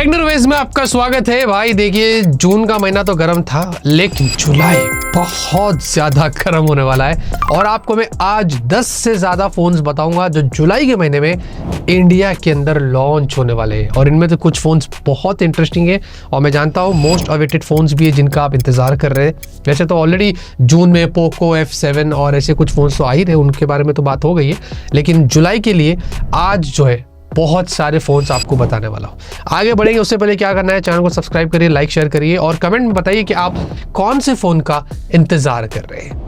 टेक्नोवेज में आपका स्वागत है भाई। देखिए, जून का महीना तो गर्म था, लेकिन जुलाई बहुत ज्यादा गर्म होने वाला है और आपको मैं आज 10 से ज्यादा फोन्स बताऊंगा जो जुलाई के महीने में इंडिया के अंदर लॉन्च होने वाले हैं। और इनमें तो कुछ फोन्स बहुत इंटरेस्टिंग है और मैं जानता हूँ मोस्ट अवेटेड फोन्स भी है जिनका आप इंतजार कर रहे हैं। वैसे तो ऑलरेडी जून में पोको F7 और ऐसे कुछ फोन्स तो आ ही रहे, उनके बारे में तो बात हो गई है, लेकिन जुलाई के लिए आज जो है बहुत सारे फोन्स आपको बताने वाला हूँ। आगे बढ़ेंगे उससे पहले क्या करना है, चैनल को सब्सक्राइब करिए, लाइक शेयर करिए और कमेंट में बताइए कि आप कौन से फोन का इंतजार कर रहे हैं।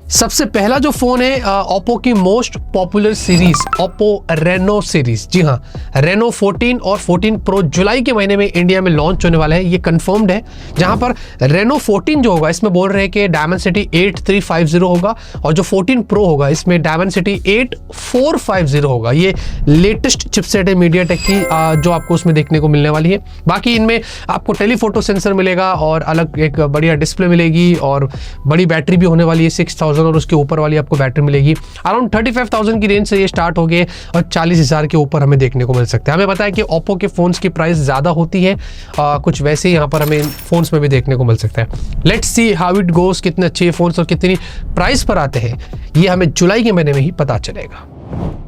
सबसे पहला जो फोन है ओप्पो की most popular series Oppo Reno series. जी हाँ, रेनो 14 और 14 प्रो जुलाई के महीने में इंडिया में लॉन्च होने वाला है, ये कंफर्म्ड है। जहां पर रेनो 14 जो होगा इसमें बोल रहे हैं कि डायमेंसिटी 8350 होगा और जो 14 प्रो होगा इसमें डायमेंसिटी 8450 होगा। ये लेटेस्ट चिपसेट है मीडियाटेक की जो आपको उसमें देखने को मिलने वाली है। बाकी इनमें आपको टेलीफोटो सेंसर मिलेगा और अलग एक बढ़िया डिस्प्ले मिलेगी और बड़ी बैटरी भी होने वाली है 6000 और उसके ऊपर वाली आपको बैटरी मिलेगी। अराउंड 35,000 की रेंज से ये स्टार्ट हो गए और 40,000 के ऊपर हमें देखने को मिल सकता है। हमें पता है कि ओप्पो के फोन्स की प्राइस ज्यादा होती है, कुछ वैसे ही यहाँ पर हमें फोन्स में भी देखने को मिल सकता है। Let's see how it goes, कितने अच्छे फोन्स और कितनी प्राइस पर आते हैं ये हमें जुलाई के महीने में ही पता चलेगा।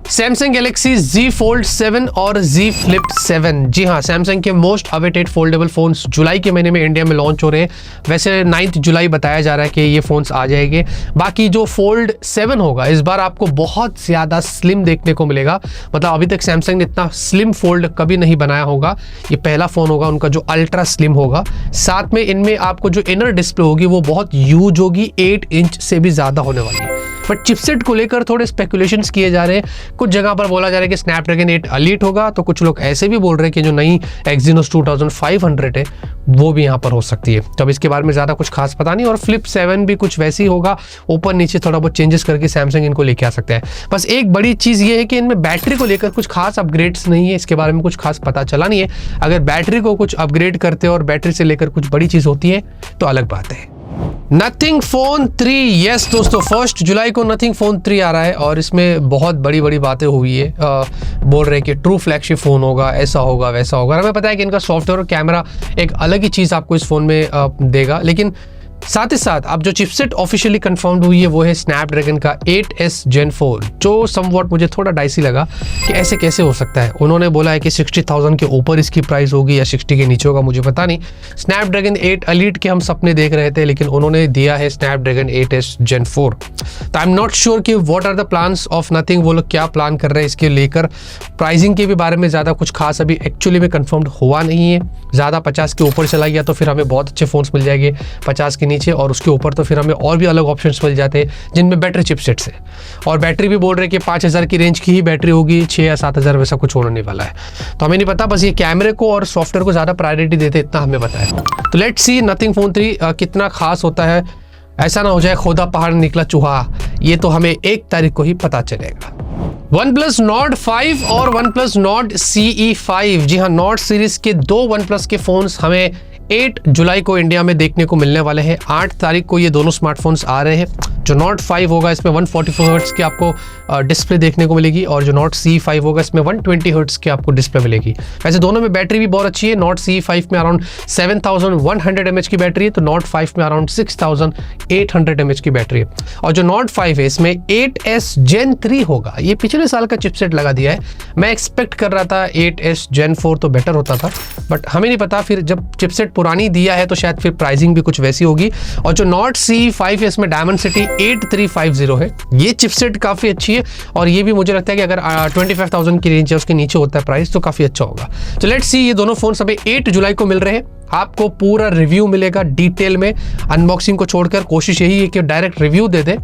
सैमसंग गैलेक्सी Z Fold 7 और Z Flip 7। जी हाँ, सैमसंग के मोस्ट अवेटेड फोल्डेबल फोन्स जुलाई के महीने में इंडिया में लॉन्च हो रहे हैं। वैसे 9 जुलाई बताया जा रहा है कि ये फोन्स आ जाएंगे। बाकी जो Fold 7 होगा इस बार आपको बहुत ज़्यादा स्लिम देखने को मिलेगा। मतलब अभी तक सैमसंग ने इतना स्लिम फोल्ड कभी नहीं बनाया होगा, ये पहला फ़ोन होगा उनका जो अल्ट्रा स्लिम होगा। साथ में इनमें आपको जो इनर डिस्प्ले होगी वो बहुत ह्यूज होगी, 8 इंच से भी ज़्यादा होने वाली है। बट चिपसेट को लेकर थोड़े स्पेकुलेशंस किए जा रहे हैं। कुछ जगह पर बोला जा रहा है कि स्नैपड्रैगन 8 एलीट होगा, तो कुछ लोग ऐसे भी बोल रहे हैं कि जो नई एक्सिनोस 2500 है वो भी यहाँ पर हो सकती है। तो अब इसके बारे में ज़्यादा कुछ खास पता नहीं। और फ्लिप 7 भी कुछ वैसे ही होगा, ऊपर नीचे थोड़ा बहुत चेंजेस करके सैमसंग इनको लेके आ सकता है। बस एक बड़ी चीज़ ये है कि इनमें बैटरी को लेकर कुछ खास अपग्रेड्स नहीं है, इसके बारे में कुछ खास पता चला नहीं है। अगर बैटरी को कुछ अपग्रेड करते और बैटरी से लेकर कुछ बड़ी चीज़ होती है तो अलग बात है। नथिंग फोन 3, यस दोस्तों, 1 जुलाई को नथिंग फोन 3 आ रहा है और इसमें बहुत बड़ी बड़ी बातें हुई है। बोल रहे हैं कि ट्रू फ्लैगशिप फोन होगा, ऐसा होगा वैसा होगा। हमें पता है कि इनका सॉफ्टवेयर और कैमरा एक अलग ही चीज़ आपको इस फोन में देगा, लेकिन साथ ही साथ अब जो चिपसेट ऑफिशियली कंफर्म्ड हुई है वो है स्नैपड्रैगन का 8S Gen 4, जो समवॉट मुझे थोड़ा डाइसी लगा कि ऐसे कैसे हो सकता है। उन्होंने बोला है कि 60,000 के ऊपर इसकी प्राइस होगी या 60 के नीचे होगा, मुझे पता नहीं। स्नैपड्रैगन 8 एलीट के हम सपने देख रहे थे, लेकिन उन्होंने दिया है स्नैपड्रैगन 8S Gen 4। तो आई एम नॉट श्योर कि what are the plans of nothing, वो लोग क्या प्लान कर रहे हैं इसके लेकर। प्राइसिंग के भी बारे में ज़्यादा कुछ खास अभी एक्चुअली में कंफर्म्ड हुआ नहीं है। ज़्यादा 50 के ऊपर चला गया तो फिर हमें बहुत अच्छे फोन्स मिल जाएंगे 50 के नीचे, और उसके ऊपर तो फिर हमें और भी अलग ऑप्शंस मिल जाते हैं जिनमें बेटर चिपसेट्स है। और बैटरी भी बोल रहे हैं कि 5000 की रेंज की ही बैटरी होगी, 6 या 7000 वैसा कुछ होने नहीं वाला है। तो हमें नहीं पता, बस ये कैमरे को और सॉफ्टवेयर को ज़्यादा प्रायोरिटी देते इतना हमें पता है। तो लेट्स सी नथिंग फोन 3 कितना खास होता है। ऐसा ना हो जाए खोदा पहाड़ निकला चूहा, ये तो हमें 1 तारीख को ही पता चलेगा। OnePlus Nord 5 और OnePlus Nord CE5। जी हाँ, नॉर्ड सीरीज के 2 OnePlus के फोन्स हमें 8 जुलाई को इंडिया में देखने को मिलने वाले हैं। 8 तारीख को ये दोनों स्मार्टफोन्स आ रहे हैं। जो Nord 5 होगा इसमें 144 हर्ट्ज की आपको डिस्प्ले देखने को मिलेगी और जो Nord CE5 होगा इसमें 120 हर्ट्ज की आपको डिस्प्ले मिलेगी। वैसे दोनों में बैटरी भी बहुत अच्छी है। Nord CE5 में अराउंड 7100 mAh की बैटरी है, तो Nord 5 में अराउंड 6800 mAh की बैटरी है। और जो Nord 5 है इसमें 8S Gen 3 होगा। ये पिछले साल का चिपसेट लगा दिया है। मैं एक्सपेक्ट कर रहा था 8S Gen 4 तो बेटर होता था, बट हमें नहीं पता, फिर जब चिपसेट पुरानी दिया है तो शायद फिर प्राइसिंग भी कुछ वैसी होगी। और जो Nord CE5 है इसमें डायमेंसिटी 8350 है। ये चिपसेट काफ़ी अच्छी है और ये भी मुझे लगता है कि अगर 25,000 की रेंज है उसके नीचे होता है प्राइस तो काफ़ी अच्छा होगा। तो लेट्स सी, ये दोनों फोन हमें 8 जुलाई को मिल रहे हैं। आपको पूरा रिव्यू मिलेगा डिटेल में, अनबॉक्सिंग को छोड़कर। कोशिश यही है कि डायरेक्ट रिव्यू दे दे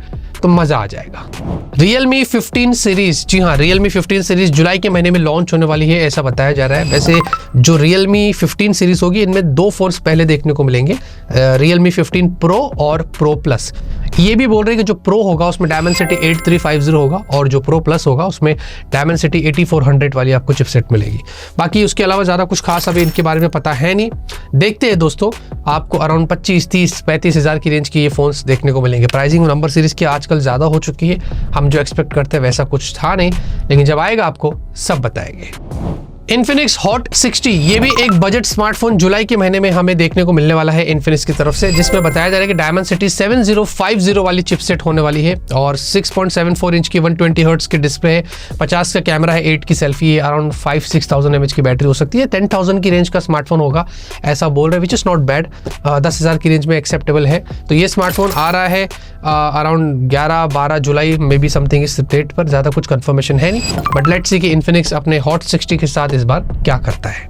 तो मज़ा आ जाएगा। Realme 15 सीरीज, जी हाँ, Realme 15 सीरीज जुलाई के महीने में लॉन्च होने वाली है, ऐसा बताया जा रहा है। वैसे जो Realme 15 सीरीज होगी इनमें 2 फोन्स पहले देखने को मिलेंगे, Realme 15 Pro और Pro Plus। ये भी बोल रहे हैं कि जो Pro होगा उसमें डायमेंसिटी 8350 होगा और जो Pro Plus होगा उसमें डायमेंसिटी 8400 वाली आपको चिपसेट मिलेगी। बाकी उसके अलावा ज़्यादा कुछ खास अभी इनके बारे में पता है नहीं। देखते हैं दोस्तों, आपको अराउंड 25, 30, 35 हज़ार की रेंज की ये फोन्स देखने को मिलेंगे। प्राइसिंग नंबर सीरीज की आजकल ज़्यादा हो चुकी है, हम जो एक्सपेक्ट करते हैं वैसा कुछ था नहीं, लेकिन जब आएगा आपको सब बताएंगे। Infinix Hot 60 ये भी एक बजट स्मार्टफोन जुलाई के महीने में हमें देखने को मिलने वाला है Infinix की तरफ से, जिसमें बताया जा रहा है कि Dimensity 7050 वाली चिपसेट होने वाली है और 6.74 इंच की 120 हर्ट्ज की डिस्प्ले है, 50 का कैमरा है, 8 की सेल्फी है, अराउंड 5-6,000 mAh की बैटरी हो सकती है, 10,000 की रेंज का स्मार्टफोन होगा ऐसा बोल रहे हैं, विच इज नॉट बैड, 10,000 की रेंज में एक्सेप्टेबल है। तो ये स्मार्टफोन आ रहा है अराउंड 11-12 जुलाई में भी समथिंग इस डेट पर, ज़्यादा कुछ कंफर्मेशन है नहीं, बट लेट्स सी कि Infinix अपने Hot 60 के साथ इस बार क्या करता है।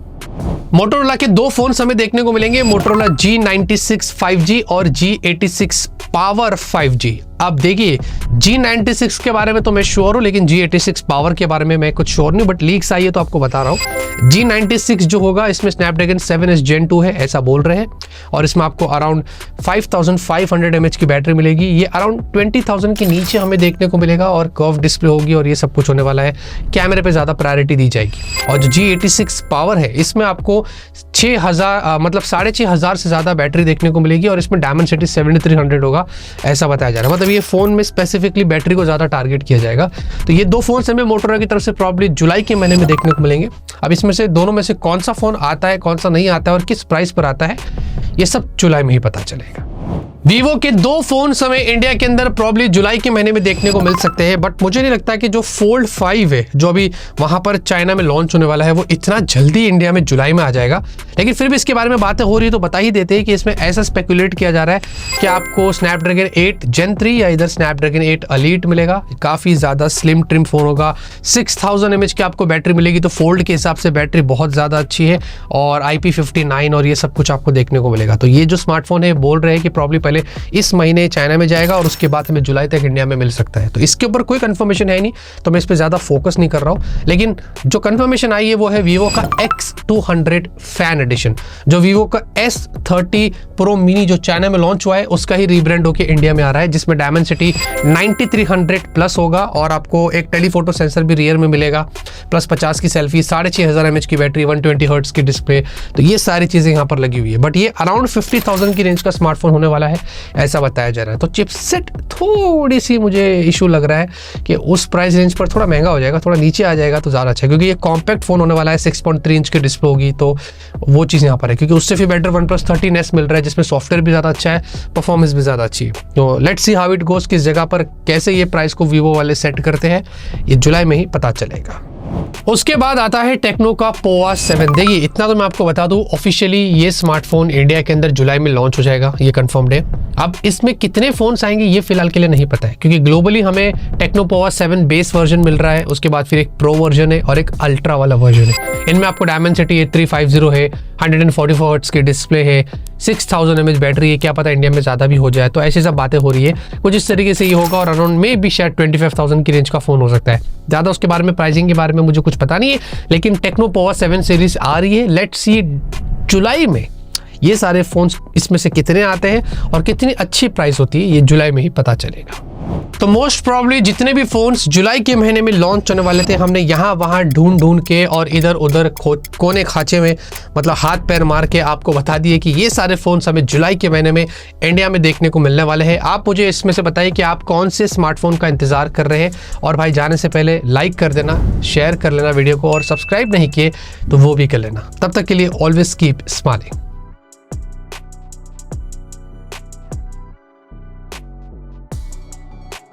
मोटोरोला के दो फोन हमें देखने को मिलेंगे, मोटोरोला G96 5G और G86 पावर 5G। अब देखिए G96 के बारे में तो मैं श्योर हूं, लेकिन G86 पावर के बारे में मैं कुछ श्योर नहीं, बट लीक्स आई है तो आपको बता रहा हूं। G96 जो होगा इसमें स्नैपड्रैगन 7S Gen 2 है ऐसा बोल रहे हैं, और इसमें आपको अराउंड 5500 mAh की बैटरी मिलेगी। ये अराउंड 20,000 के नीचे हमें देखने को मिलेगा और कर्व डिस्प्ले होगी और ये सब कुछ होने वाला है। कैमरे पे ज़्यादा प्रायोरिटी दी जाएगी। और जो G86 पावर है इसमें आपको 6,000 मतलब 6,500 से ज़्यादा बैटरी देखने को मिलेगी और इसमें Dimensity 7300 होगा ऐसा बताया जा रहा है। मतलब ये फ़ोन में स्पेसिफिकली बैटरी को ज़्यादा टारगेट किया जाएगा। तो ये दो फोन हमें मोटोरोला की तरफ से प्रॉब्ली जुलाई के महीने में देखने को मिलेंगे। अब इसमें से दोनों में से कौन सा फ़ोन आता है, कौन सा नहीं आता है और किस प्राइस पर आता है, ये सब जुलाई में ही पता चलेगा। वीवो के दो फोन हमें इंडिया के अंदर प्रॉब्ली जुलाई के महीने में देखने को मिल सकते हैं, बट मुझे नहीं लगता कि जो फोल्ड 5 है जो अभी वहां पर चाइना में लॉन्च होने वाला है वो इतना जल्दी इंडिया में जुलाई में आ जाएगा। लेकिन फिर भी इसके बारे में बातें हो रही है तो बता ही देते हैं कि इसमें ऐसा स्पेकुलेट किया जा रहा है कि आपको स्नैपड्रैगन 8 Gen 3 या इधर स्नैपड्रैगन 8 Elite मिलेगा। काफी ज्यादा स्लिम ट्रिम फोन होगा, 6,000 mAh की आपको बैटरी मिलेगी, तो फोल्ड के हिसाब से बैटरी बहुत ज्यादा अच्छी है, और IP59 और ये सब कुछ आपको देखने को मिलेगा। तो ये जो स्मार्टफोन है बोल रहे हैं कि प्रॉब्ली पहले इस महीने चाइना में जाएगा और उसके बाद हमें जुलाई तक इंडिया में मिल सकता है। तो इसके ऊपर कोई कंफर्मेशन है नहीं, तो मैं इस पे ज्यादा फोकस नहीं कर रहा हूं। लेकिन जो कंफर्मेशन आई है वो है वीवो का X200 फैन एडिशन, जो वीवो का S30 Pro Mini जो चाइना में लॉन्च हुआ है उसका ही रीब्रांड होकर इंडिया में आ रहा है, जिसमें Dimensity 9300 प्लस होगा और आपको एक टेलीफोटो सेंसर भी रियर में मिलेगा, प्लस 50 की सेल्फी, 6,500 mAh की बैटरी, 120 हर्ट्ज की डिस्प्ले। तो ये सारी चीजें यहाँ पर लगी हुई है, बट ये अराउंड 50,000 की रेंज का स्मार्टफोन होने वाला है ऐसा बताया जा रहा है। तो चिपसेट थोड़ी सी मुझे इशू लग रहा है कि उस प्राइस रेंज पर थोड़ा महंगा हो जाएगा, थोड़ा नीचे आ जाएगा तो ज़्यादा अच्छा है, क्योंकि ये कॉम्पैक्ट फोन होने वाला है, 6.3 इंच की डिस्प्ले होगी, तो वो चीज़ यहाँ पर है। क्योंकि उससे भी बेटर OnePlus 13S मिल रहा है जिसमें सॉफ्टवेयर भी ज़्यादा अच्छा है, परफॉर्मेंस भी ज़्यादा अच्छी है। तो let's see how it goes, किस जगह पर कैसे ये प्राइस को वीवो वाले सेट करते हैं, ये जुलाई में ही पता चलेगा। उसके बाद आता है टेक्नो का पोवा 7। देखिए इतना तो मैं आपको बता दूं, ऑफिशियली ये स्मार्टफोन इंडिया के अंदर जुलाई में लॉन्च हो जाएगा, ये कंफर्म्ड है। अब इसमें कितने फोन्स आएंगे ये फिलहाल के लिए नहीं पता है, क्योंकि ग्लोबली हमें टेक्नो पोवा 7 बेस वर्जन मिल रहा है, उसके बाद फिर एक प्रो वर्जन है और एक अल्ट्रा वाला वर्जन है। इनमें आपको Dimensity 8350 है, 144 हर्ट्ज की डिस्प्ले है, 6,000 mAh बैटरी है, क्या पता इंडिया में ज़्यादा भी हो जाए। तो ऐसी सब बातें हो रही है, कुछ इस तरीके से ये होगा और अराउंड में भी शायद 25,000 की रेंज का फोन हो सकता है। ज़्यादा उसके बारे में प्राइसिंग के बारे में मुझे कुछ पता नहीं है, लेकिन टेक्नो पोवा 7 सीरीज आ रही है। लेट्स सी जुलाई में ये सारे फोन्स इसमें से कितने आते हैं और कितनी अच्छी प्राइस होती है, ये जुलाई में ही पता चलेगा। तो मोस्ट प्रॉब्ली जितने भी फोन्स जुलाई के महीने में लॉन्च होने वाले थे, हमने यहाँ वहाँ ढूंढ के और इधर उधर कोने खांचे में मतलब हाथ पैर मार के आपको बता दिए कि ये सारे फोन्स हमें जुलाई के महीने में इंडिया में देखने को मिलने वाले हैं। आप मुझे इसमें से बताइए कि आप कौन से स्मार्टफोन का इंतजार कर रहे हैं, और भाई जाने से पहले लाइक कर देना, शेयर कर लेना वीडियो को, और सब्सक्राइब नहीं किए तो वो भी कर लेना। तब तक के लिए ऑलवेज कीप स्माइलिंग।